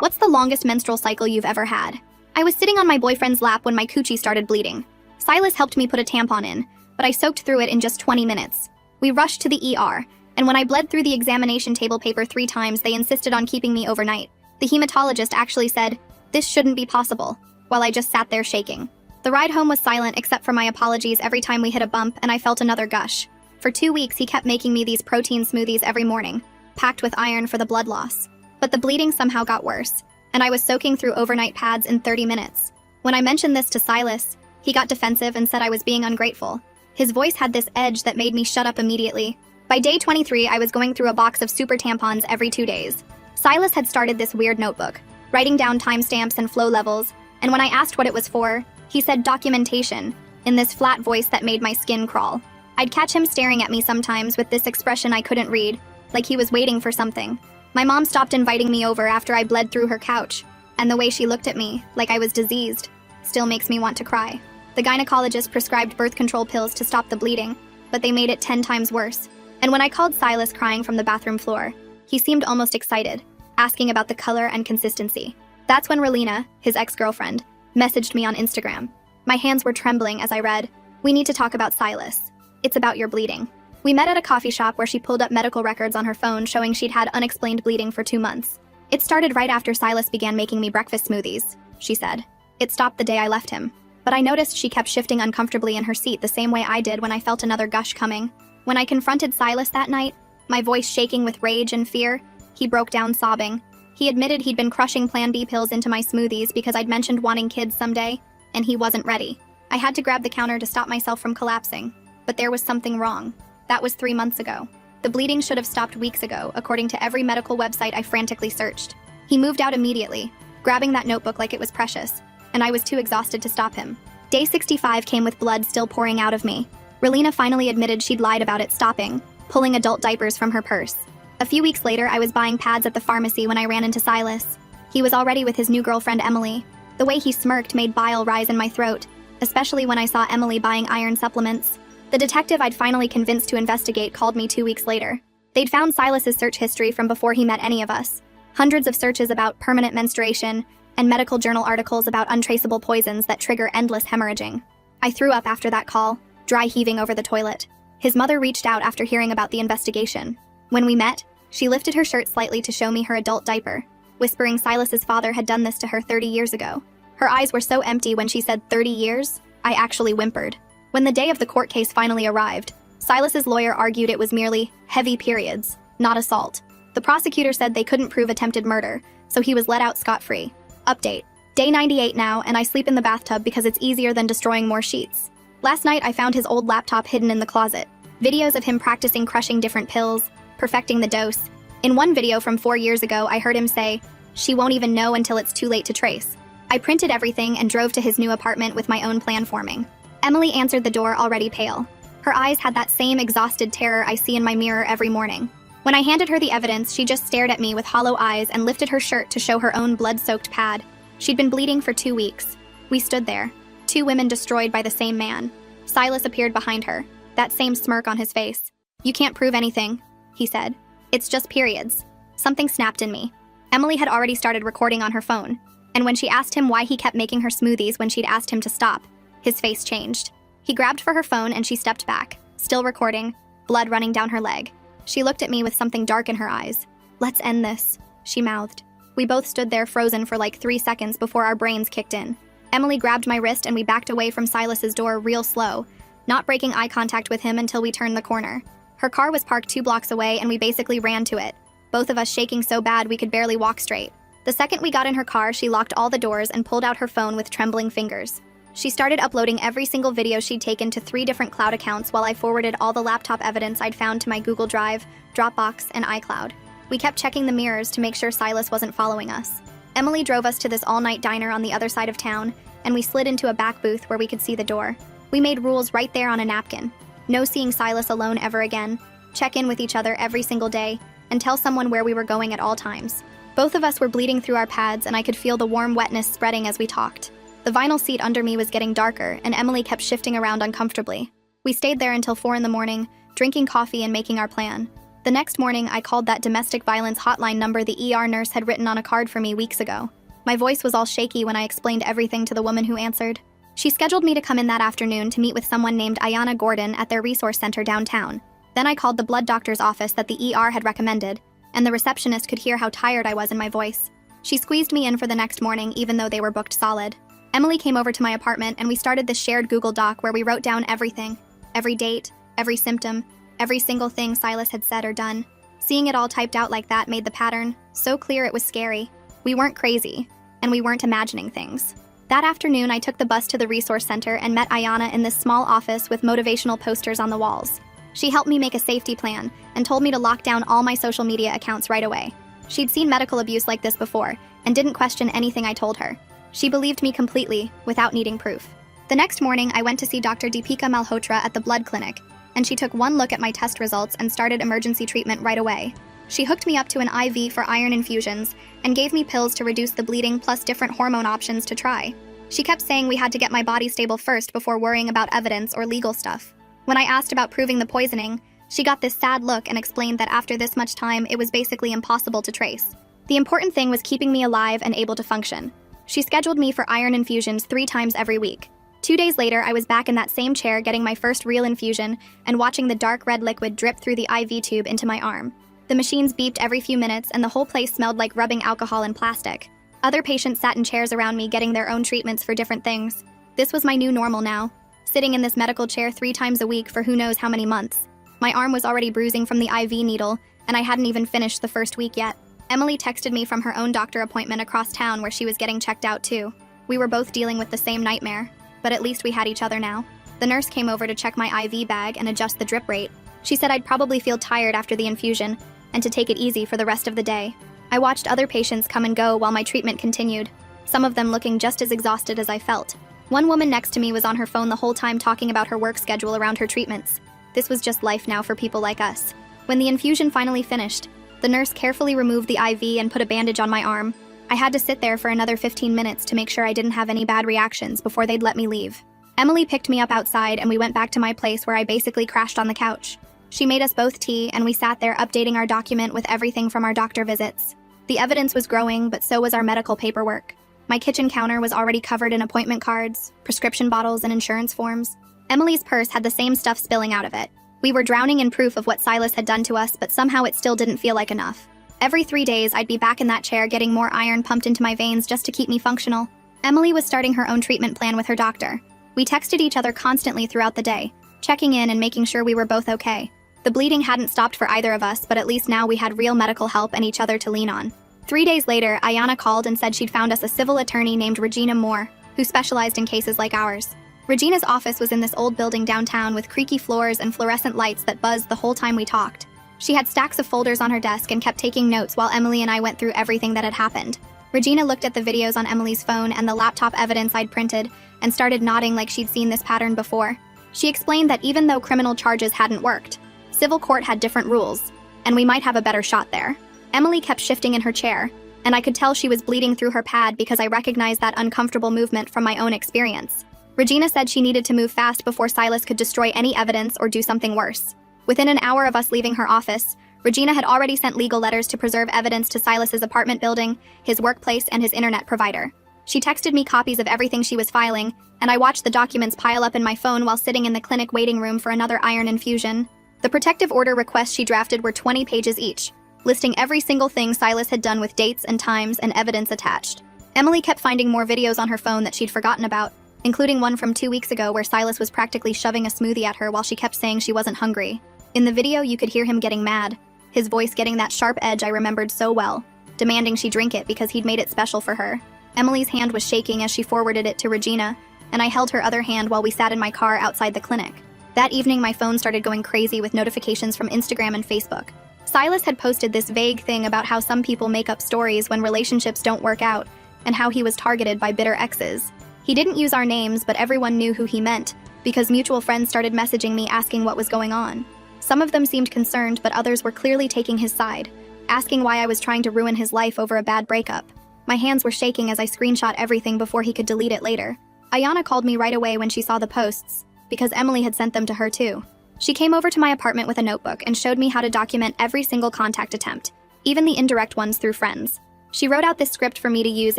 What's the longest menstrual cycle you've ever had? I was sitting on my boyfriend's lap when my coochie started bleeding. Silas helped me put a tampon in, but I soaked through it in just 20 minutes. We rushed to the ER, and when I bled through the examination table paper 3 times, they insisted on keeping me overnight. The hematologist actually said, "This shouldn't be possible," while I just sat there shaking. The ride home was silent except for my apologies every time we hit a bump and I felt another gush. For 2 weeks, he kept making me these protein smoothies every morning, packed with iron for the blood loss. But the bleeding somehow got worse, and I was soaking through overnight pads in 30 minutes. When I mentioned this to Silas, he got defensive and said I was being ungrateful. His voice had this edge that made me shut up immediately. By day 23, I was going through a box of super tampons every 2 days. Silas had started this weird notebook, writing down timestamps and flow levels, and when I asked what it was for, he said documentation, in this flat voice that made my skin crawl. I'd catch him staring at me sometimes with this expression I couldn't read, like he was waiting for something. My mom stopped inviting me over after I bled through her couch, and the way she looked at me, like I was diseased, still makes me want to cry. The gynecologist prescribed birth control pills to stop the bleeding, but they made it 10 times worse. And when I called Silas crying from the bathroom floor, he seemed almost excited, asking about the color and consistency. That's when Relina, his ex-girlfriend, messaged me on Instagram. My hands were trembling as I read, "We need to talk about Silas. It's about your bleeding." We met at a coffee shop where she pulled up medical records on her phone showing she'd had unexplained bleeding for 2 months. "It started right after Silas began making me breakfast smoothies," she said. "It stopped the day I left him." But I noticed she kept shifting uncomfortably in her seat the same way I did when I felt another gush coming. When I confronted Silas that night, my voice shaking with rage and fear, he broke down sobbing. He admitted he'd been crushing Plan B pills into my smoothies because I'd mentioned wanting kids someday, and he wasn't ready. I had to grab the counter to stop myself from collapsing, but there was something wrong. That was 3 months ago. The bleeding should have stopped weeks ago, according to every medical website I frantically searched. He moved out immediately, grabbing that notebook like it was precious, and I was too exhausted to stop him. Day 65 came with blood still pouring out of me. Relina finally admitted she'd lied about it stopping, pulling adult diapers from her purse. A few weeks later, I was buying pads at the pharmacy when I ran into Silas. He was already with his new girlfriend, Emily. The way he smirked made bile rise in my throat, especially when I saw Emily buying iron supplements. The detective I'd finally convinced to investigate called me 2 weeks later. They'd found Silas's search history from before he met any of us. Hundreds of searches about permanent menstruation, and medical journal articles about untraceable poisons that trigger endless hemorrhaging. I threw up after that call, dry heaving over the toilet. His mother reached out after hearing about the investigation. When we met, she lifted her shirt slightly to show me her adult diaper, whispering Silas's father had done this to her 30 years ago. Her eyes were so empty when she said 30 years, I actually whimpered. When the day of the court case finally arrived, Silas's lawyer argued it was merely heavy periods, not assault. The prosecutor said they couldn't prove attempted murder, so he was let out scot-free. Update. Day 98 now, and I sleep in the bathtub because it's easier than destroying more sheets. Last night, I found his old laptop hidden in the closet. Videos of him practicing crushing different pills, perfecting the dose. In one video from 4 years ago, I heard him say, "She won't even know until it's too late to trace." I printed everything and drove to his new apartment with my own plan forming. Emily answered the door already pale. Her eyes had that same exhausted terror I see in my mirror every morning. When I handed her the evidence, she just stared at me with hollow eyes and lifted her shirt to show her own blood-soaked pad. She'd been bleeding for 2 weeks. We stood there, 2 women destroyed by the same man. Silas appeared behind her, that same smirk on his face. "You can't prove anything," he said. "It's just periods." Something snapped in me. Emily had already started recording on her phone, and when she asked him why he kept making her smoothies when she'd asked him to stop, his face changed. He grabbed for her phone and she stepped back, still recording, blood running down her leg. She looked at me with something dark in her eyes. "Let's end this," she mouthed. We both stood there frozen for like 3 seconds before our brains kicked in. Emily grabbed my wrist and we backed away from Silas's door real slow, not breaking eye contact with him until we turned the corner. Her car was parked 2 blocks away and we basically ran to it, both of us shaking so bad we could barely walk straight. The second we got in her car, she locked all the doors and pulled out her phone with trembling fingers. She started uploading every single video she'd taken to 3 different cloud accounts while I forwarded all the laptop evidence I'd found to my Google Drive, Dropbox, and iCloud. We kept checking the mirrors to make sure Silas wasn't following us. Emily drove us to this all-night diner on the other side of town, and we slid into a back booth where we could see the door. We made rules right there on a napkin. No seeing Silas alone ever again, check in with each other every single day, and tell someone where we were going at all times. Both of us were bleeding through our pads, and I could feel the warm wetness spreading as we talked. The vinyl seat under me was getting darker, and Emily kept shifting around uncomfortably. We stayed there until 4 in the morning, drinking coffee and making our plan. The next morning, I called that domestic violence hotline number the ER nurse had written on a card for me weeks ago. My voice was all shaky when I explained everything to the woman who answered. She scheduled me to come in that afternoon to meet with someone named Ayanna Gordon at their resource center downtown. Then I called the blood doctor's office that the ER had recommended, and the receptionist could hear how tired I was in my voice. She squeezed me in for the next morning even though they were booked solid. Emily came over to my apartment and we started this shared Google Doc where we wrote down everything. Every date, every symptom, every single thing Silas had said or done. Seeing it all typed out like that made the pattern so clear it was scary. We weren't crazy, and we weren't imagining things. That afternoon, I took the bus to the resource center and met Ayanna in this small office with motivational posters on the walls. She helped me make a safety plan and told me to lock down all my social media accounts right away. She'd seen medical abuse like this before and didn't question anything I told her. She believed me completely without needing proof. The next morning, I went to see Dr. Deepika Malhotra at the blood clinic, and she took one look at my test results and started emergency treatment right away. She hooked me up to an IV for iron infusions and gave me pills to reduce the bleeding plus different hormone options to try. She kept saying we had to get my body stable first before worrying about evidence or legal stuff. When I asked about proving the poisoning, she got this sad look and explained that after this much time, it was basically impossible to trace. The important thing was keeping me alive and able to function. She scheduled me for iron infusions 3 times every week. 2 days later, I was back in that same chair getting my first real infusion and watching the dark red liquid drip through the IV tube into my arm. The machines beeped every few minutes and the whole place smelled like rubbing alcohol and plastic. Other patients sat in chairs around me getting their own treatments for different things. This was my new normal now, sitting in this medical chair 3 times a week for who knows how many months. My arm was already bruising from the IV needle, and I hadn't even finished the first week yet. Emily texted me from her own doctor appointment across town where she was getting checked out too. We were both dealing with the same nightmare, but at least we had each other now. The nurse came over to check my IV bag and adjust the drip rate. She said I'd probably feel tired after the infusion and to take it easy for the rest of the day. I watched other patients come and go while my treatment continued, some of them looking just as exhausted as I felt. One woman next to me was on her phone the whole time talking about her work schedule around her treatments. This was just life now for people like us. When the infusion finally finished, the nurse carefully removed the IV and put a bandage on my arm. I had to sit there for another 15 minutes to make sure I didn't have any bad reactions before they'd let me leave. Emily picked me up outside and we went back to my place where I basically crashed on the couch. She made us both tea and we sat there updating our document with everything from our doctor visits. The evidence was growing, but so was our medical paperwork. My kitchen counter was already covered in appointment cards, prescription bottles, and insurance forms. Emily's purse had the same stuff spilling out of it. We were drowning in proof of what Silas had done to us, but somehow it still didn't feel like enough. Every 3 days, I'd be back in that chair getting more iron pumped into my veins just to keep me functional. Emily was starting her own treatment plan with her doctor. We texted each other constantly throughout the day, checking in and making sure we were both okay. The bleeding hadn't stopped for either of us, but at least now we had real medical help and each other to lean on. 3 days later, Ayanna called and said she'd found us a civil attorney named Regina Moore, who specialized in cases like ours. Regina's office was in this old building downtown with creaky floors and fluorescent lights that buzzed the whole time we talked. She had stacks of folders on her desk and kept taking notes while Emily and I went through everything that had happened. Regina looked at the videos on Emily's phone and the laptop evidence I'd printed and started nodding like she'd seen this pattern before. She explained that even though criminal charges hadn't worked, civil court had different rules, and we might have a better shot there. Emily kept shifting in her chair, and I could tell she was bleeding through her pad because I recognized that uncomfortable movement from my own experience. Regina said she needed to move fast before Silas could destroy any evidence or do something worse. Within an hour of us leaving her office, Regina had already sent legal letters to preserve evidence to Silas's apartment building, his workplace, and his internet provider. She texted me copies of everything she was filing, and I watched the documents pile up in my phone while sitting in the clinic waiting room for another iron infusion. The protective order requests she drafted were 20 pages each, listing every single thing Silas had done with dates and times and evidence attached. Emily kept finding more videos on her phone that she'd forgotten about, including one from 2 weeks ago where Silas was practically shoving a smoothie at her while she kept saying she wasn't hungry. In the video, you could hear him getting mad, his voice getting that sharp edge I remembered so well, demanding she drink it because he'd made it special for her. Emily's hand was shaking as she forwarded it to Regina, and I held her other hand while we sat in my car outside the clinic. That evening, my phone started going crazy with notifications from Instagram and Facebook. Silas had posted this vague thing about how some people make up stories when relationships don't work out, and how he was targeted by bitter exes. He didn't use our names, but everyone knew who he meant, because mutual friends started messaging me asking what was going on. Some of them seemed concerned, but others were clearly taking his side, asking why I was trying to ruin his life over a bad breakup. My hands were shaking as I screenshot everything before he could delete it later. Ayanna called me right away when she saw the posts, because Emily had sent them to her too. She came over to my apartment with a notebook and showed me how to document every single contact attempt, even the indirect ones through friends. She wrote out this script for me to use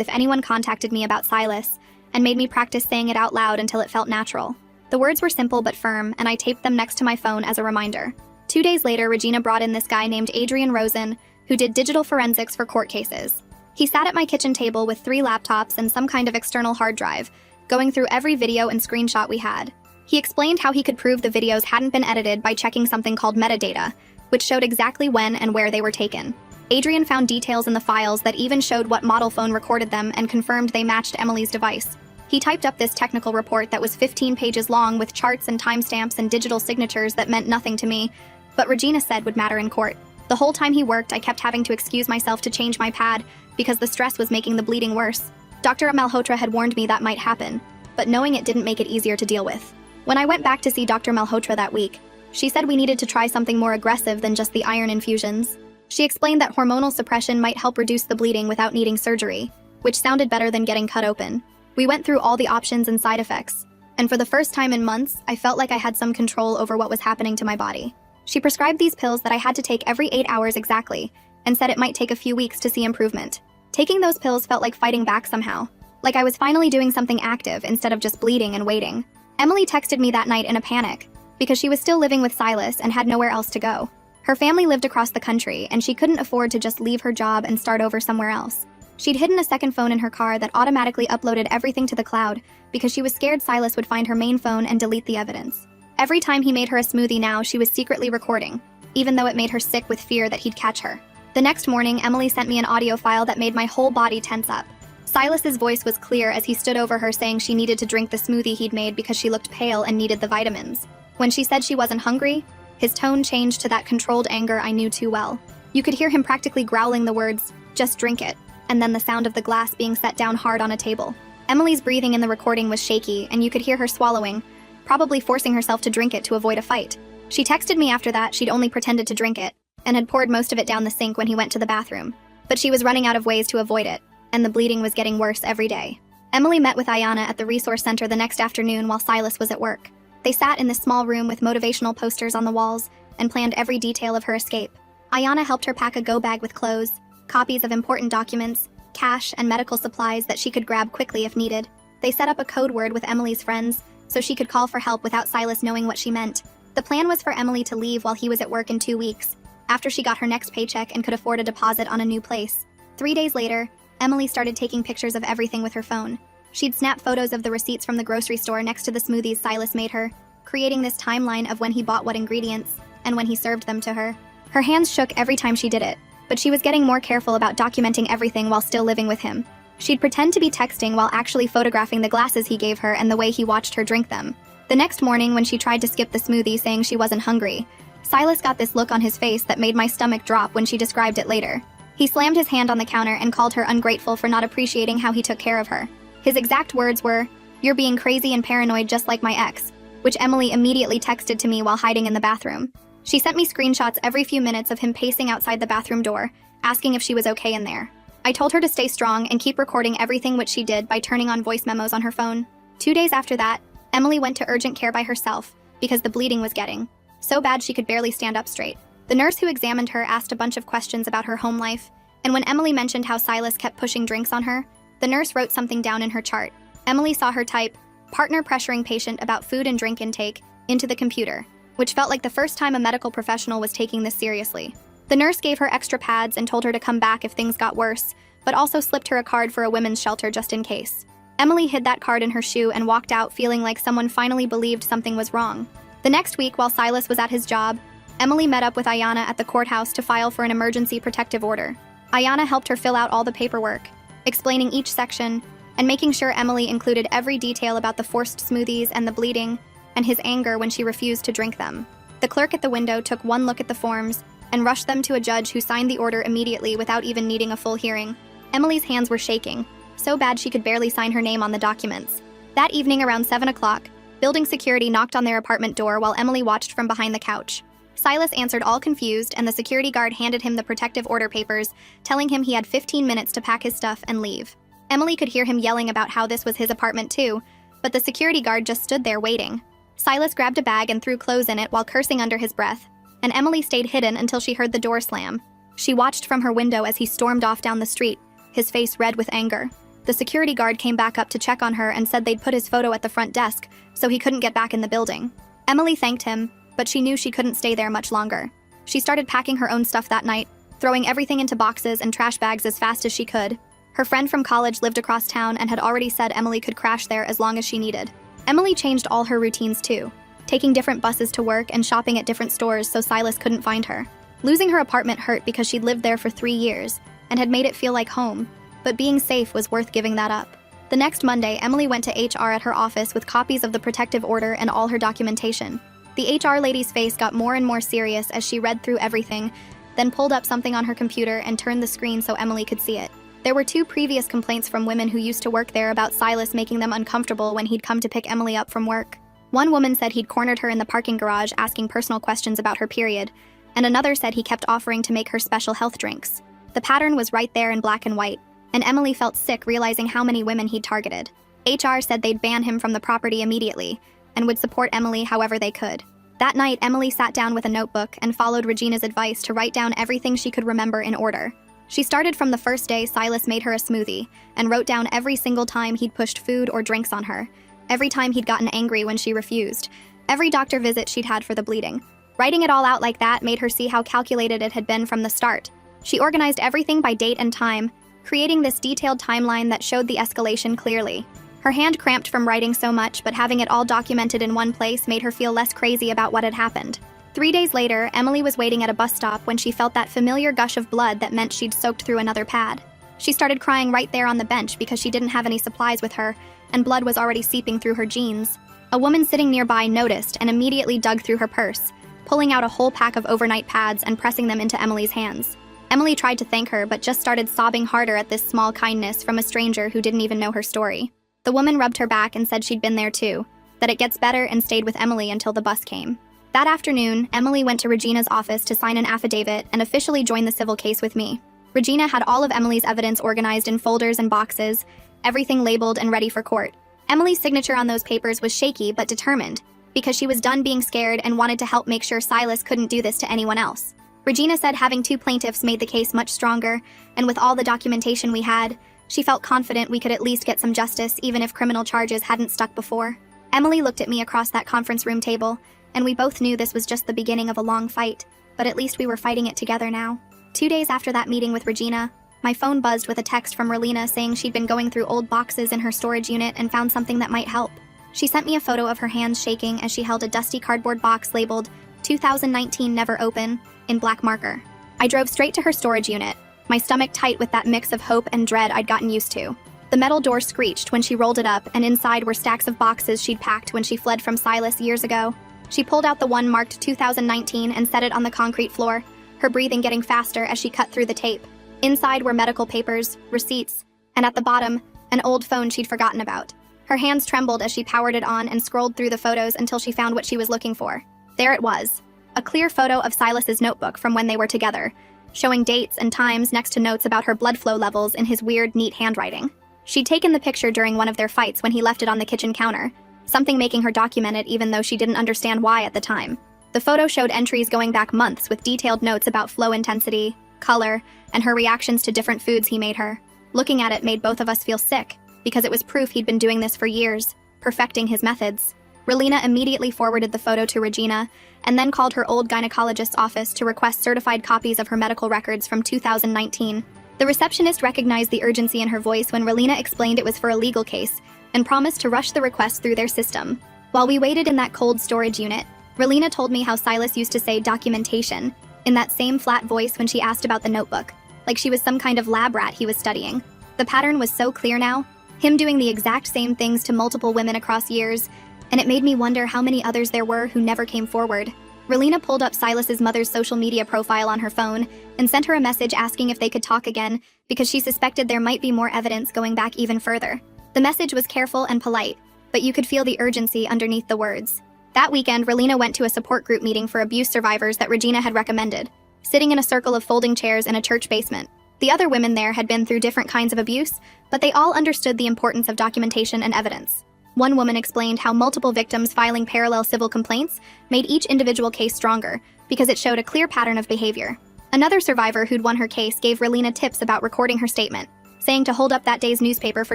if anyone contacted me about Silas, and made me practice saying it out loud until it felt natural. The words were simple but firm, and I taped them next to my phone as a reminder. 2 days later, Regina brought in this guy named Adrian Rosen, who did digital forensics for court cases. He sat at my kitchen table with 3 laptops and some kind of external hard drive, going through every video and screenshot we had. He explained how he could prove the videos hadn't been edited by checking something called metadata, which showed exactly when and where they were taken. Adrian found details in the files that even showed what model phone recorded them and confirmed they matched Emily's device. He typed up this technical report that was 15 pages long with charts and timestamps and digital signatures that meant nothing to me, but Regina said would matter in court. The whole time he worked, I kept having to excuse myself to change my pad because the stress was making the bleeding worse. Dr. Malhotra had warned me that might happen, but knowing it didn't make it easier to deal with. When I went back to see Dr. Malhotra that week, she said we needed to try something more aggressive than just the iron infusions. She explained that hormonal suppression might help reduce the bleeding without needing surgery, which sounded better than getting cut open. We went through all the options and side effects, and for the first time in months, I felt like I had some control over what was happening to my body. She prescribed these pills that I had to take every 8 hours exactly, and said it might take a few weeks to see improvement. Taking those pills felt like fighting back somehow, like I was finally doing something active instead of just bleeding and waiting. Emily texted me that night in a panic, because she was still living with Silas and had nowhere else to go. Her family lived across the country, and she couldn't afford to just leave her job and start over somewhere else. She'd hidden a second phone in her car that automatically uploaded everything to the cloud because she was scared Silas would find her main phone and delete the evidence. Every time he made her a smoothie now, she was secretly recording, even though it made her sick with fear that he'd catch her. The next morning, Emily sent me an audio file that made my whole body tense up. Silas's voice was clear as he stood over her saying she needed to drink the smoothie he'd made because she looked pale and needed the vitamins. When she said she wasn't hungry, his tone changed to that controlled anger I knew too well. You could hear him practically growling the words, "Just drink it," and then the sound of the glass being set down hard on a table. Emily's breathing in the recording was shaky, and you could hear her swallowing, probably forcing herself to drink it to avoid a fight. She texted me after that she'd only pretended to drink it, and had poured most of it down the sink when he went to the bathroom. But she was running out of ways to avoid it, and the bleeding was getting worse every day. Emily met with Ayana at the resource center the next afternoon while Silas was at work. They sat in this small room with motivational posters on the walls and planned every detail of her escape. Ayana helped her pack a go bag with clothes, copies of important documents, cash, and medical supplies that she could grab quickly if needed. They set up a code word with Emily's friends so she could call for help without Silas knowing what she meant. The plan was for Emily to leave while he was at work in 2 weeks, after she got her next paycheck and could afford a deposit on a new place. 3 days later, Emily started taking pictures of everything with her phone. She'd snap photos of the receipts from the grocery store next to the smoothies Silas made her, creating this timeline of when he bought what ingredients and when he served them to her. Her hands shook every time she did it, but she was getting more careful about documenting everything while still living with him. She'd pretend to be texting while actually photographing the glasses he gave her and the way he watched her drink them. The next morning, when she tried to skip the smoothie saying she wasn't hungry, Silas got this look on his face that made my stomach drop when she described it later. He slammed his hand on the counter and called her ungrateful for not appreciating how he took care of her. His exact words were, "You're being crazy and paranoid just like my ex," which Emily immediately texted to me while hiding in the bathroom. She sent me screenshots every few minutes of him pacing outside the bathroom door, asking if she was okay in there. I told her to stay strong and keep recording everything which she did by turning on voice memos on her phone. 2 days after that, Emily went to urgent care by herself because the bleeding was getting so bad she could barely stand up straight. The nurse who examined her asked a bunch of questions about her home life, and when Emily mentioned how Silas kept pushing drinks on her, the nurse wrote something down in her chart. Emily saw her type, "partner pressuring patient about food and drink intake," into the computer, which felt like the first time a medical professional was taking this seriously. The nurse gave her extra pads and told her to come back if things got worse, but also slipped her a card for a women's shelter just in case. Emily hid that card in her shoe and walked out feeling like someone finally believed something was wrong. The next week, while Silas was at his job, Emily met up with Ayana at the courthouse to file for an emergency protective order. Ayana helped her fill out all the paperwork, explaining each section, and making sure Emily included every detail about the forced smoothies and the bleeding, and his anger when she refused to drink them. The clerk at the window took one look at the forms and rushed them to a judge who signed the order immediately without even needing a full hearing. Emily's hands were shaking, so bad she could barely sign her name on the documents. That evening around 7 o'clock, building security knocked on their apartment door while Emily watched from behind the couch. Silas answered all confused, and the security guard handed him the protective order papers, telling him he had 15 minutes to pack his stuff and leave. Emily could hear him yelling about how this was his apartment too, but the security guard just stood there waiting. Silas grabbed a bag and threw clothes in it while cursing under his breath, and Emily stayed hidden until she heard the door slam. She watched from her window as he stormed off down the street, his face red with anger. The security guard came back up to check on her and said they'd put his photo at the front desk, so he couldn't get back in the building. Emily thanked him, but she knew she couldn't stay there much longer. She started packing her own stuff that night, throwing everything into boxes and trash bags as fast as she could. Her friend from college lived across town and had already said Emily could crash there as long as she needed. Emily changed all her routines too, taking different buses to work and shopping at different stores so Silas couldn't find her. Losing her apartment hurt because she'd lived there for 3 years and had made it feel like home, but being safe was worth giving that up. The next Monday, Emily went to HR at her office with copies of the protective order and all her documentation. The HR lady's face got more and more serious as she read through everything, then pulled up something on her computer and turned the screen so Emily could see it. There were 2 previous complaints from women who used to work there about Silas making them uncomfortable when he'd come to pick Emily up from work. One woman said he'd cornered her in the parking garage asking personal questions about her period, and another said he kept offering to make her special health drinks. The pattern was right there in black and white, and Emily felt sick realizing how many women he'd targeted. HR said they'd ban him from the property immediately, and would support Emily however they could. That night, Emily sat down with a notebook and followed Regina's advice to write down everything she could remember in order. She started from the first day Silas made her a smoothie, and wrote down every single time he'd pushed food or drinks on her, every time he'd gotten angry when she refused, every doctor visit she'd had for the bleeding. Writing it all out like that made her see how calculated it had been from the start. She organized everything by date and time, creating this detailed timeline that showed the escalation clearly. Her hand cramped from writing so much, but having it all documented in one place made her feel less crazy about what had happened. 3 days later, Emily was waiting at a bus stop when she felt that familiar gush of blood that meant she'd soaked through another pad. She started crying right there on the bench because she didn't have any supplies with her, and blood was already seeping through her jeans. A woman sitting nearby noticed and immediately dug through her purse, pulling out a whole pack of overnight pads and pressing them into Emily's hands. Emily tried to thank her, but just started sobbing harder at this small kindness from a stranger who didn't even know her story. The woman rubbed her back and said she'd been there too, that it gets better, and stayed with Emily until the bus came. That afternoon, Emily went to Regina's office to sign an affidavit and officially join the civil case with me. Regina had all of Emily's evidence organized in folders and boxes, everything labeled and ready for court. Emily's signature on those papers was shaky but determined, because she was done being scared and wanted to help make sure Silas couldn't do this to anyone else. Regina said having 2 plaintiffs made the case much stronger, and with all the documentation we had, she felt confident we could at least get some justice even if criminal charges hadn't stuck before. Emily looked at me across that conference room table, and we both knew this was just the beginning of a long fight, but at least we were fighting it together now. 2 days after that meeting with Regina, my phone buzzed with a text from Relina saying she'd been going through old boxes in her storage unit and found something that might help. She sent me a photo of her hands shaking as she held a dusty cardboard box labeled 2019 Never Open in black marker. I drove straight to her storage unit, my stomach tight with that mix of hope and dread I'd gotten used to. The metal door screeched when she rolled it up, and inside were stacks of boxes she'd packed when she fled from Silas years ago. She pulled out the one marked 2019 and set it on the concrete floor, her breathing getting faster as she cut through the tape. Inside were medical papers, receipts, and at the bottom, an old phone she'd forgotten about. Her hands trembled as she powered it on and scrolled through the photos until she found what she was looking for. There it was, a clear photo of Silas's notebook from when they were together, showing dates and times next to notes about her blood flow levels in his weird, neat handwriting. She'd taken the picture during one of their fights when he left it on the kitchen counter, something making her document it even though she didn't understand why at the time. The photo showed entries going back months with detailed notes about flow intensity, color, and her reactions to different foods he made her. Looking at it made both of us feel sick, because it was proof he'd been doing this for years, perfecting his methods. Relina immediately forwarded the photo to Regina, and then called her old gynecologist's office to request certified copies of her medical records from 2019. The receptionist recognized the urgency in her voice when Relina explained it was for a legal case, and promised to rush the request through their system. While we waited in that cold storage unit, Relina told me how Silas used to say documentation in that same flat voice when she asked about the notebook, like she was some kind of lab rat he was studying. The pattern was so clear now, him doing the exact same things to multiple women across years, and it made me wonder how many others there were who never came forward. Relina pulled up Silas's mother's social media profile on her phone and sent her a message asking if they could talk again because she suspected there might be more evidence going back even further. The message was careful and polite, but you could feel the urgency underneath the words. That weekend, Relina went to a support group meeting for abuse survivors that Regina had recommended, sitting in a circle of folding chairs in a church basement. The other women there had been through different kinds of abuse, but they all understood the importance of documentation and evidence. One woman explained how multiple victims filing parallel civil complaints made each individual case stronger because it showed a clear pattern of behavior. Another survivor who'd won her case gave Relina tips about recording her statement, saying to hold up that day's newspaper for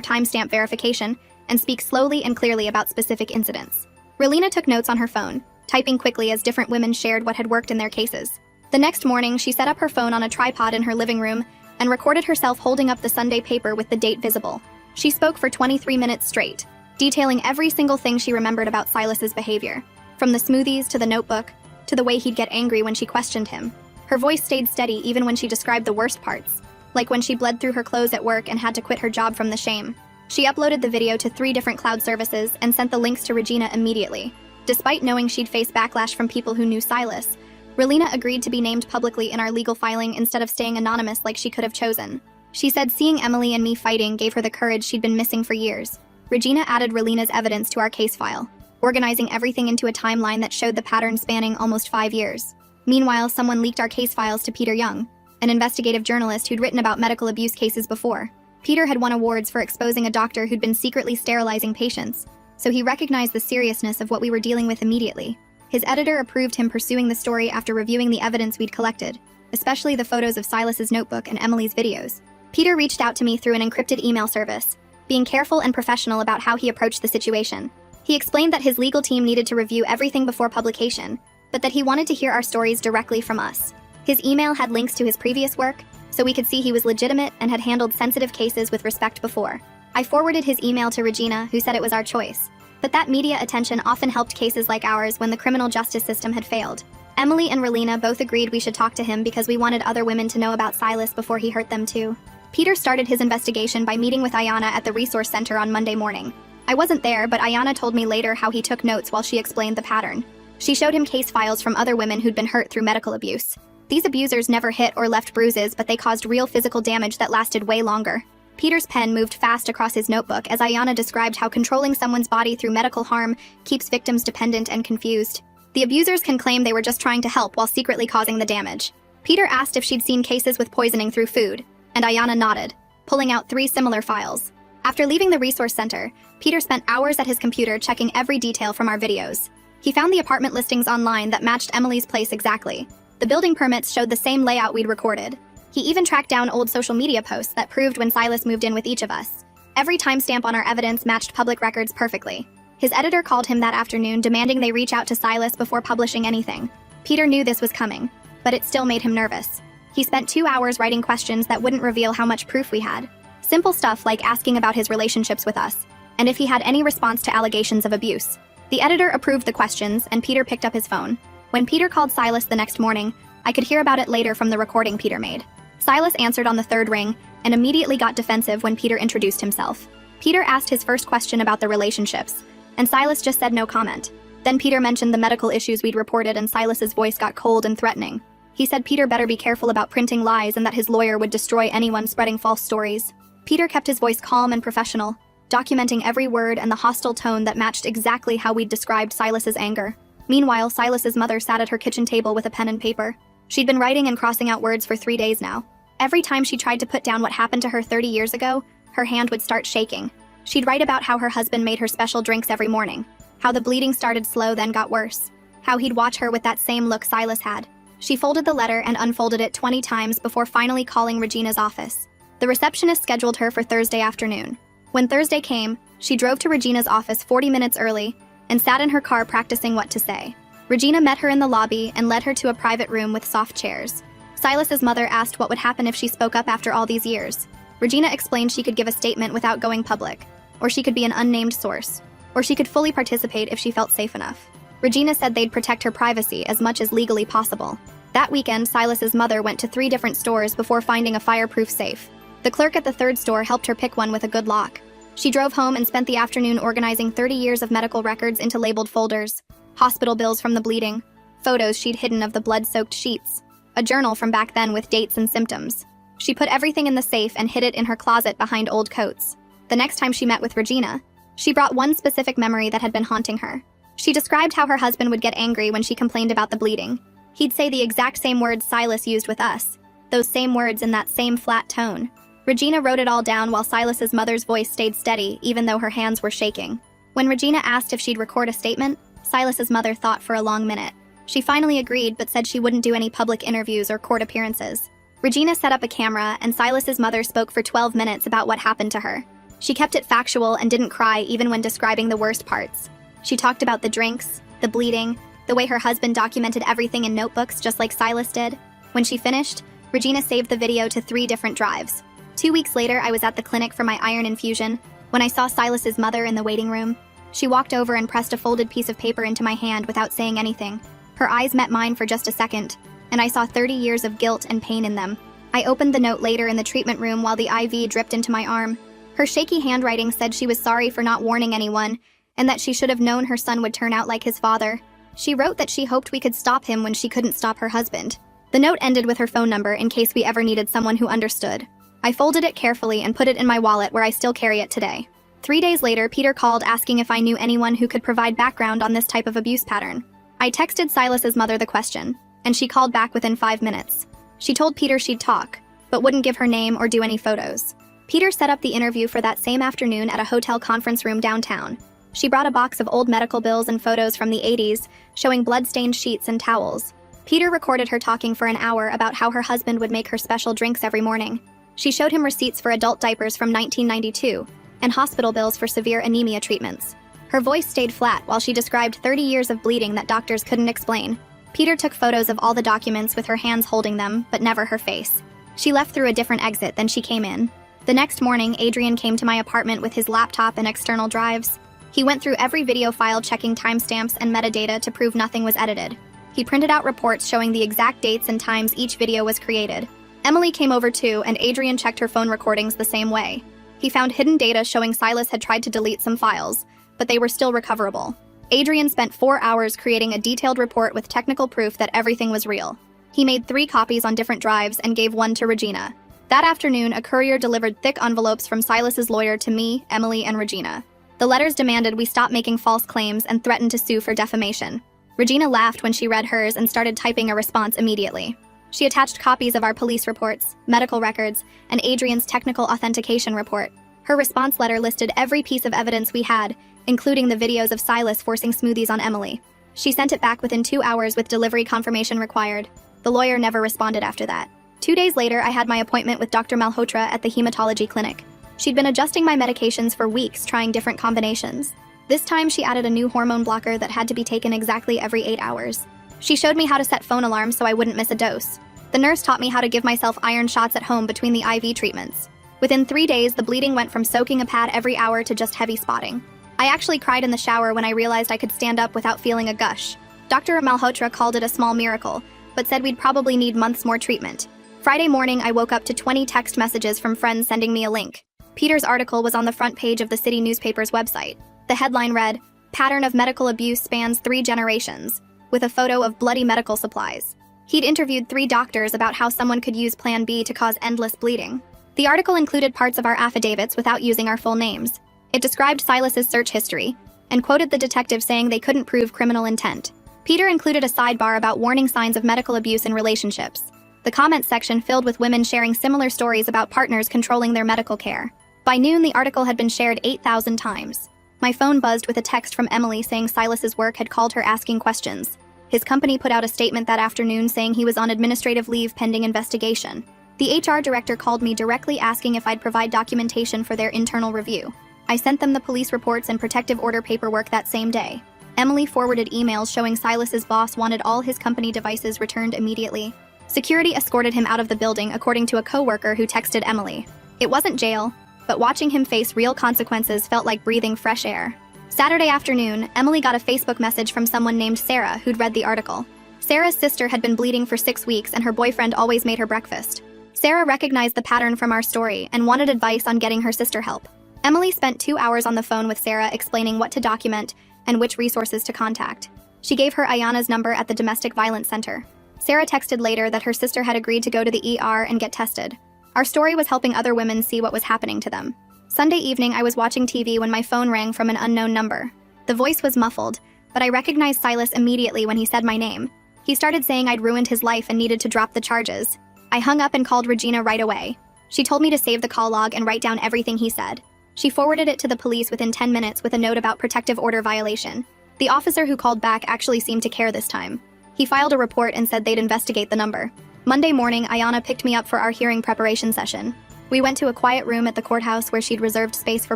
timestamp verification and speak slowly and clearly about specific incidents. Relina took notes on her phone, typing quickly as different women shared what had worked in their cases. The next morning, she set up her phone on a tripod in her living room and recorded herself holding up the Sunday paper with the date visible. She spoke for 23 minutes straight, detailing every single thing she remembered about Silas's behavior, from the smoothies to the notebook, to the way he'd get angry when she questioned him. Her voice stayed steady even when she described the worst parts, like when she bled through her clothes at work and had to quit her job from the shame. She uploaded the video to 3 different cloud services and sent the links to Regina immediately. Despite knowing she'd face backlash from people who knew Silas, Relina agreed to be named publicly in our legal filing instead of staying anonymous like she could have chosen. She said seeing Emily and me fighting gave her the courage she'd been missing for years. Regina added Relina's evidence to our case file, organizing everything into a timeline that showed the pattern spanning almost 5 years. Meanwhile, someone leaked our case files to Peter Young, an investigative journalist who'd written about medical abuse cases before. Peter had won awards for exposing a doctor who'd been secretly sterilizing patients, so he recognized the seriousness of what we were dealing with immediately. His editor approved him pursuing the story after reviewing the evidence we'd collected, especially the photos of Silas's notebook and Emily's videos. Peter reached out to me through an encrypted email service, being careful and professional about how he approached the situation. He explained that his legal team needed to review everything before publication, but that he wanted to hear our stories directly from us. His email had links to his previous work, so we could see he was legitimate and had handled sensitive cases with respect before. I forwarded his email to Regina, who said it was our choice. But that media attention often helped cases like ours when the criminal justice system had failed. Emily and Relina both agreed we should talk to him because we wanted other women to know about Silas before he hurt them too. Peter started his investigation by meeting with Ayanna at the resource center on Monday morning. I wasn't there, but Ayanna told me later how he took notes while she explained the pattern. She showed him case files from other women who'd been hurt through medical abuse. These abusers never hit or left bruises, but they caused real physical damage that lasted way longer. Peter's pen moved fast across his notebook as Ayanna described how controlling someone's body through medical harm keeps victims dependent and confused. The abusers can claim they were just trying to help while secretly causing the damage. Peter asked if she'd seen cases with poisoning through food, and Ayanna nodded, pulling out 3 similar files. After leaving the resource center, Peter spent hours at his computer checking every detail from our videos. He found the apartment listings online that matched Emily's place exactly. The building permits showed the same layout we'd recorded. He even tracked down old social media posts that proved when Silas moved in with each of us. Every timestamp on our evidence matched public records perfectly. His editor called him that afternoon, demanding they reach out to Silas before publishing anything. Peter knew this was coming, but it still made him nervous. He spent 2 hours writing questions that wouldn't reveal how much proof we had. Simple stuff like asking about his relationships with us, and if he had any response to allegations of abuse. The editor approved the questions, and Peter picked up his phone. When Peter called Silas the next morning, I could hear about it later from the recording Peter made. Silas answered on the 3rd ring and immediately got defensive when Peter introduced himself. Peter asked his first question about the relationships, and Silas just said no comment. Then Peter mentioned the medical issues we'd reported, and Silas's voice got cold and threatening. He said Peter better be careful about printing lies and that his lawyer would destroy anyone spreading false stories. Peter kept his voice calm and professional, documenting every word and the hostile tone that matched exactly how we'd described Silas's anger. Meanwhile, Silas's mother sat at her kitchen table with a pen and paper. She'd been writing and crossing out words for 3 days now. Every time she tried to put down what happened to her 30 years ago, her hand would start shaking. She'd write about how her husband made her special drinks every morning, how the bleeding started slow then got worse, how he'd watch her with that same look Silas had. She folded the letter and unfolded it 20 times before finally calling Regina's office. The receptionist scheduled her for Thursday afternoon. When Thursday came, she drove to Regina's office 40 minutes early and sat in her car practicing what to say. Regina met her in the lobby and led her to a private room with soft chairs. Silas's mother asked what would happen if she spoke up after all these years. Regina explained she could give a statement without going public, or she could be an unnamed source, or she could fully participate if she felt safe enough. Regina said they'd protect her privacy as much as legally possible. That weekend, Silas's mother went to 3 different stores before finding a fireproof safe. The clerk at the 3rd store helped her pick one with a good lock. She drove home and spent the afternoon organizing 30 years of medical records into labeled folders, hospital bills from the bleeding, photos she'd hidden of the blood-soaked sheets, a journal from back then with dates and symptoms. She put everything in the safe and hid it in her closet behind old coats. The next time she met with Regina, she brought one specific memory that had been haunting her. She described how her husband would get angry when she complained about the bleeding. He'd say the exact same words Silas used with us, those same words in that same flat tone. Regina wrote it all down while Silas's mother's voice stayed steady, even though her hands were shaking. When Regina asked if she'd record a statement, Silas's mother thought for a long minute. She finally agreed but said she wouldn't do any public interviews or court appearances. Regina set up a camera and Silas's mother spoke for 12 minutes about what happened to her. She kept it factual and didn't cry even when describing the worst parts. She talked about the drinks, the bleeding, the way her husband documented everything in notebooks just like Silas did. When she finished, Regina saved the video to 3 different drives. 2 weeks later, I was at the clinic for my iron infusion when I saw Silas's mother in the waiting room. She walked over and pressed a folded piece of paper into my hand without saying anything. Her eyes met mine for just a second, and I saw 30 years of guilt and pain in them. I opened the note later in the treatment room while the IV dripped into my arm. Her shaky handwriting said she was sorry for not warning anyone, and that she should have known her son would turn out like his father. She wrote that she hoped we could stop him when she couldn't stop her husband. The note ended with her phone number in case we ever needed someone who understood. I folded it carefully and put it in my wallet where I still carry it today. 3 days later, Peter called asking if I knew anyone who could provide background on this type of abuse pattern. I texted Silas's mother the question, and she called back within 5 minutes. She told Peter she'd talk, but wouldn't give her name or do any photos. Peter set up the interview for that same afternoon at a hotel conference room downtown. She brought a box of old medical bills and photos from the 80s, showing blood-stained sheets and towels. Peter recorded her talking for an hour about how her husband would make her special drinks every morning. She showed him receipts for adult diapers from 1992 and hospital bills for severe anemia treatments. Her voice stayed flat while she described 30 years of bleeding that doctors couldn't explain. Peter took photos of all the documents with her hands holding them, but never her face. She left through a different exit than she came in. The next morning, Adrian came to my apartment with his laptop and external drives. He went through every video file checking timestamps and metadata to prove nothing was edited. He printed out reports showing the exact dates and times each video was created. Emily came over too, and Adrian checked her phone recordings the same way. He found hidden data showing Silas had tried to delete some files, but they were still recoverable. Adrian spent 4 hours creating a detailed report with technical proof that everything was real. He made 3 copies on different drives and gave one to Regina. That afternoon, a courier delivered thick envelopes from Silas's lawyer to me, Emily, and Regina. The letters demanded we stop making false claims and threatened to sue for defamation. Regina laughed when she read hers and started typing a response immediately. She attached copies of our police reports, medical records, and Adrian's technical authentication report. Her response letter listed every piece of evidence we had, including the videos of Silas forcing smoothies on Emily. She sent it back within 2 hours with delivery confirmation required. The lawyer never responded after that. 2 days later, I had my appointment with Dr. Malhotra at the hematology clinic. She'd been adjusting my medications for weeks, trying different combinations. This time, she added a new hormone blocker that had to be taken exactly every 8 hours. She showed me how to set phone alarms so I wouldn't miss a dose. The nurse taught me how to give myself iron shots at home between the IV treatments. Within 3 days, the bleeding went from soaking a pad every hour to just heavy spotting. I actually cried in the shower when I realized I could stand up without feeling a gush. Dr. Malhotra called it a small miracle, but said we'd probably need months more treatment. Friday morning, I woke up to 20 text messages from friends sending me a link. Peter's article was on the front page of the city newspaper's website. The headline read, "Pattern of medical abuse spans 3 generations," with a photo of bloody medical supplies. He'd interviewed 3 doctors about how someone could use Plan B to cause endless bleeding. The article included parts of our affidavits without using our full names. It described Silas's search history, and quoted the detective saying they couldn't prove criminal intent. Peter included a sidebar about warning signs of medical abuse in relationships. The comments section filled with women sharing similar stories about partners controlling their medical care. By noon, the article had been shared 8,000 times. My phone buzzed with a text from Emily saying Silas's work had called her asking questions. His company put out a statement that afternoon saying he was on administrative leave pending investigation. The HR director called me directly asking if I'd provide documentation for their internal review. I sent them the police reports and protective order paperwork that same day. Emily forwarded emails showing Silas's boss wanted all his company devices returned immediately. Security escorted him out of the building, according to a coworker who texted Emily. It wasn't jail, but watching him face real consequences felt like breathing fresh air. Saturday afternoon, Emily got a Facebook message from someone named Sarah who'd read the article. Sarah's sister had been bleeding for 6 weeks and her boyfriend always made her breakfast. Sarah recognized the pattern from our story and wanted advice on getting her sister help. Emily spent 2 hours on the phone with Sarah explaining what to document and which resources to contact. She gave her Ayana's number at the Domestic Violence Center. Sarah texted later that her sister had agreed to go to the ER and get tested. Our story was helping other women see what was happening to them. Sunday evening, I was watching TV when my phone rang from an unknown number. The voice was muffled, but I recognized Silas immediately when he said my name. He started saying I'd ruined his life and needed to drop the charges. I hung up and called Regina right away. She told me to save the call log and write down everything he said. She forwarded it to the police within 10 minutes with a note about protective order violation. The officer who called back actually seemed to care this time. He filed a report and said they'd investigate the number. Monday morning, Ayana picked me up for our hearing preparation session. We went to a quiet room at the courthouse where she'd reserved space for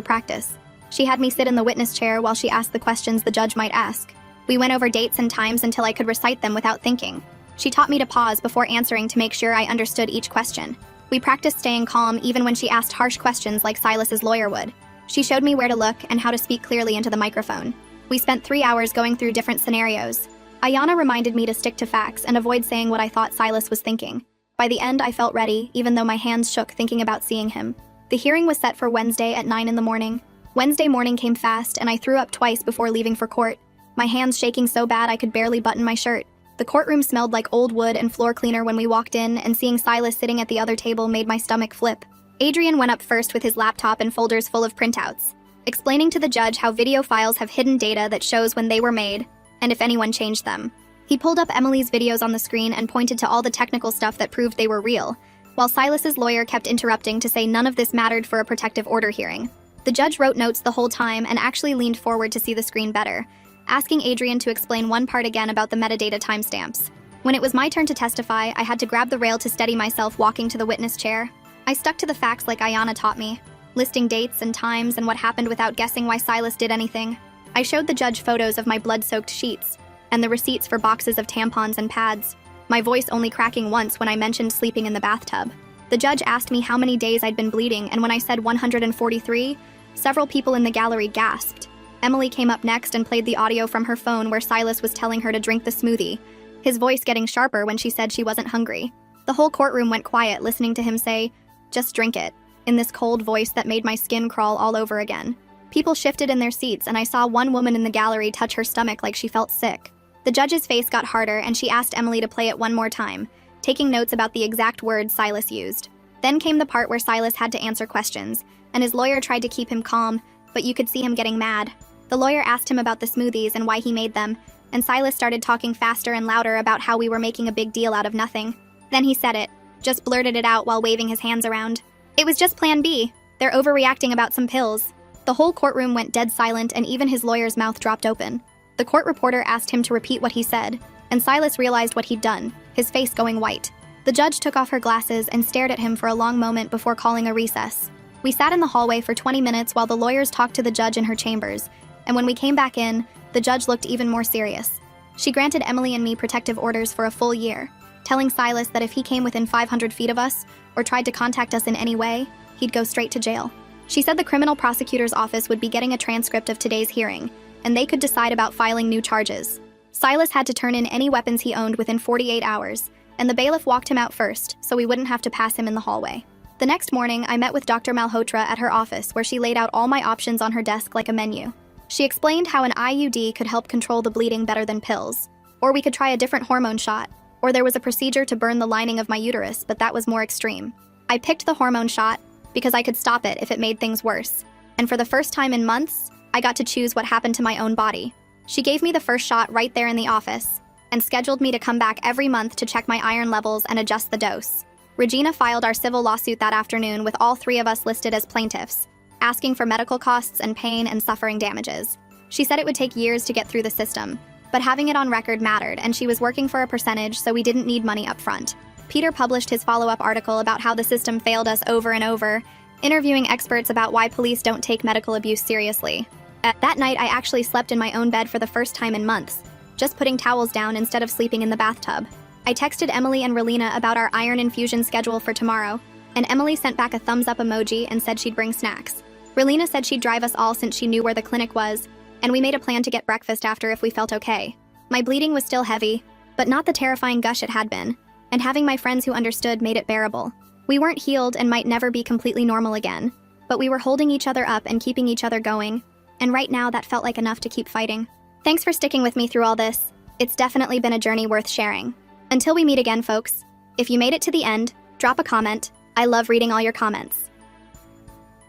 practice. She had me sit in the witness chair while she asked the questions the judge might ask. We went over dates and times until I could recite them without thinking. She taught me to pause before answering to make sure I understood each question. We practiced staying calm even when she asked harsh questions like Silas's lawyer would. She showed me where to look and how to speak clearly into the microphone. We spent 3 hours going through different scenarios. Ayana reminded me to stick to facts and avoid saying what I thought Silas was thinking. By the end, I felt ready, even though my hands shook thinking about seeing him. The hearing was set for Wednesday at 9 in the morning. Wednesday morning came fast, and I threw up twice before leaving for court, my hands shaking so bad I could barely button my shirt. The courtroom smelled like old wood and floor cleaner when we walked in, and seeing Silas sitting at the other table made my stomach flip. Adrian went up first with his laptop and folders full of printouts, explaining to the judge how video files have hidden data that shows when they were made, and if anyone changed them. He pulled up Emily's videos on the screen and pointed to all the technical stuff that proved they were real, while Silas's lawyer kept interrupting to say none of this mattered for a protective order hearing. The judge wrote notes the whole time and actually leaned forward to see the screen better, asking Adrian to explain one part again about the metadata timestamps. When it was my turn to testify, I had to grab the rail to steady myself walking to the witness chair. I stuck to the facts like Ayana taught me, listing dates and times and what happened without guessing why Silas did anything. I showed the judge photos of my blood-soaked sheets and the receipts for boxes of tampons and pads, my voice only cracking once when I mentioned sleeping in the bathtub. The judge asked me how many days I'd been bleeding, and when I said 143, several people in the gallery gasped. Emily came up next and played the audio from her phone where Silas was telling her to drink the smoothie, his voice getting sharper when she said she wasn't hungry. The whole courtroom went quiet listening to him say, "Just drink it," in this cold voice that made my skin crawl all over again. People shifted in their seats, and I saw one woman in the gallery touch her stomach like she felt sick. The judge's face got harder, and she asked Emily to play it one more time, taking notes about the exact words Silas used. Then came the part where Silas had to answer questions, and his lawyer tried to keep him calm, but you could see him getting mad. The lawyer asked him about the smoothies and why he made them, and Silas started talking faster and louder about how we were making a big deal out of nothing. Then he said it, just blurted it out while waving his hands around. It was just Plan B. They're overreacting about some pills. The whole courtroom went dead silent, and even his lawyer's mouth dropped open. The court reporter asked him to repeat what he said, and Silas realized what he'd done, his face going white. The judge took off her glasses and stared at him for a long moment before calling a recess. We sat in the hallway for 20 minutes while the lawyers talked to the judge in her chambers, and when we came back in, the judge looked even more serious. She granted Emily and me protective orders for a full year, telling Silas that if he came within 500 feet of us or tried to contact us in any way, he'd go straight to jail. She said the criminal prosecutor's office would be getting a transcript of today's hearing, and they could decide about filing new charges. Silas had to turn in any weapons he owned within 48 hours, and the bailiff walked him out first, so we wouldn't have to pass him in the hallway. The next morning, I met with Dr. Malhotra at her office, where she laid out all my options on her desk like a menu. She explained how an IUD could help control the bleeding better than pills, or we could try a different hormone shot, or there was a procedure to burn the lining of my uterus, but that was more extreme. I picked the hormone shot because I could stop it if it made things worse, and for the first time in months, I got to choose what happened to my own body. She gave me the first shot right there in the office, and scheduled me to come back every month to check my iron levels and adjust the dose. Regina filed our civil lawsuit that afternoon with all three of us listed as plaintiffs, asking for medical costs and pain and suffering damages. She said it would take years to get through the system, but having it on record mattered, and she was working for a percentage, so we didn't need money up front. Peter published his follow-up article about how the system failed us over and over, interviewing experts about why police don't take medical abuse seriously. That night, I actually slept in my own bed for the first time in months, just putting towels down instead of sleeping in the bathtub. I texted Emily and Relina about our iron infusion schedule for tomorrow, and Emily sent back a thumbs-up emoji and said she'd bring snacks. Relina said she'd drive us all since she knew where the clinic was, and we made a plan to get breakfast after if we felt okay. My bleeding was still heavy, but not the terrifying gush it had been, and having my friends who understood made it bearable. We weren't healed and might never be completely normal again, but we were holding each other up and keeping each other going, and right now that felt like enough to keep fighting. Thanks for sticking with me through all this. It's definitely been a journey worth sharing. Until we meet again, folks, if you made it to the end, drop a comment. I love reading all your comments.